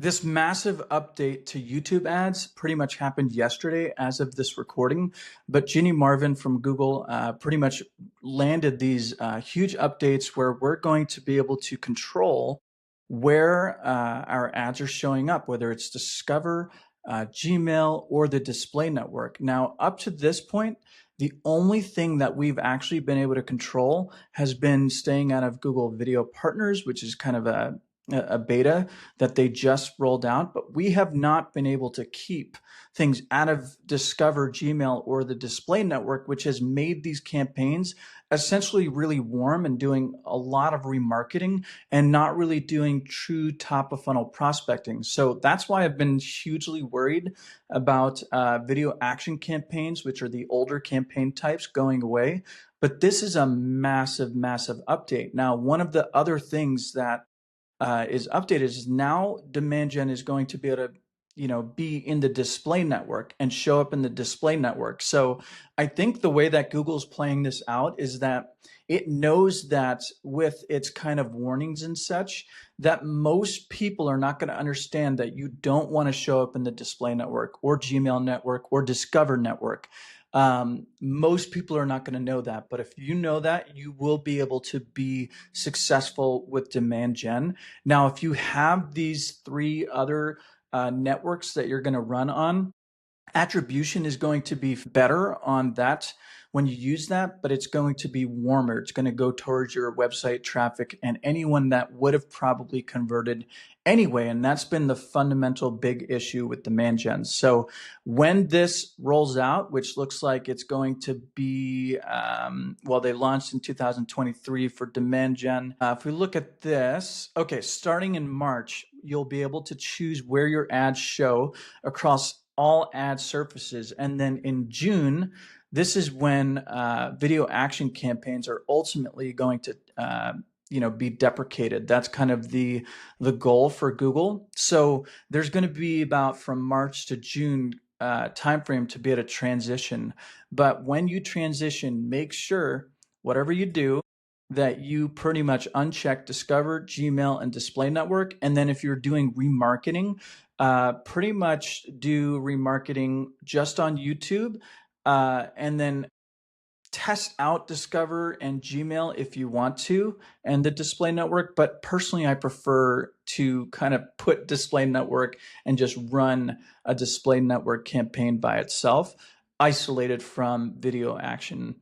This massive update to YouTube ads pretty much happened yesterday as of this recording, but Ginny Marvin from Google pretty much landed these huge updates where we're going to be able to control where our ads are showing up, whether it's Discover, Gmail, or the display network. Now, up to this point, the only thing that we've actually been able to control has been staying out of Google Video Partners, which is kind of a beta that they just rolled out, but we have not been able to keep things out of Discover, Gmail, or the display network, which has made these campaigns essentially really warm and doing a lot of remarketing and not really doing true top of funnel prospecting. So that's why I've been hugely worried about video action campaigns, which are the older campaign types, going away. But this is a massive, massive update. Now, one of the other things that is updated is now demand gen is going to be able to be in the display network and show up in the display network. So I think the way that Google's playing this out is that it knows that with its kind of warnings and such, that most people are not going to understand that you don't want to show up in the display network or Gmail network or Discover network. Most people are not going to know that, but if you know that, you will be able to be successful with demand gen. Now, if you have these three other networks that you're going to run on, attribution is going to be better on that when you use that, but it's going to be warmer. It's going to go towards your website traffic and anyone that would have probably converted anyway. And that's been the fundamental big issue with demand gen. So when this rolls out, which looks like it's going to be, they launched in 2023 for demand gen. If we look at this, okay, starting in March, you'll be able to choose where your ads show across all ad surfaces. And then in June, this is when video action campaigns are ultimately going to be deprecated. That's kind of the goal for Google. So there's going to be about from March to June timeframe to be able to transition. But when you transition, make sure whatever you do that you pretty much uncheck Discover, Gmail, and Display Network. And then if you're doing remarketing, pretty much do remarketing just on YouTube, and then test out Discover and Gmail if you want to, and the display network. But personally, I prefer to kind of put display network and just run a display network campaign by itself, isolated from video action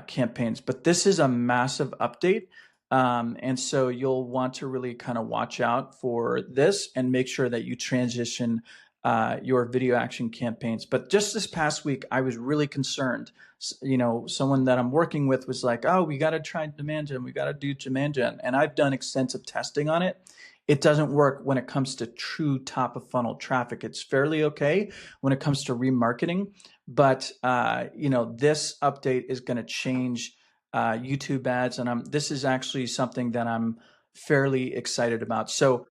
campaigns. But this is a massive update. And so you'll want to really kind of watch out for this and make sure that you transition your video action campaigns. But just this past week, I was really concerned. Someone that I'm working with was like, oh, we got to try demand gen. We got to do demand gen. And I've done extensive testing on it. It doesn't work when it comes to true top of funnel traffic. It's fairly okay when it comes to remarketing. But, this update is going to change YouTube ads. And this is actually something that I'm fairly excited about. So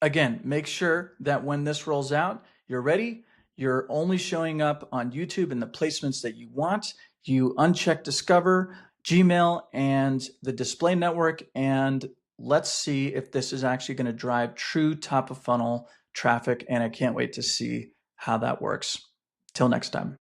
again, make sure that when this rolls out, you're ready. You're only showing up on YouTube in the placements that you want. You uncheck Discover, Gmail, and the display network. And let's see if this is actually going to drive true top of funnel traffic. And I can't wait to see how that works. Till next time.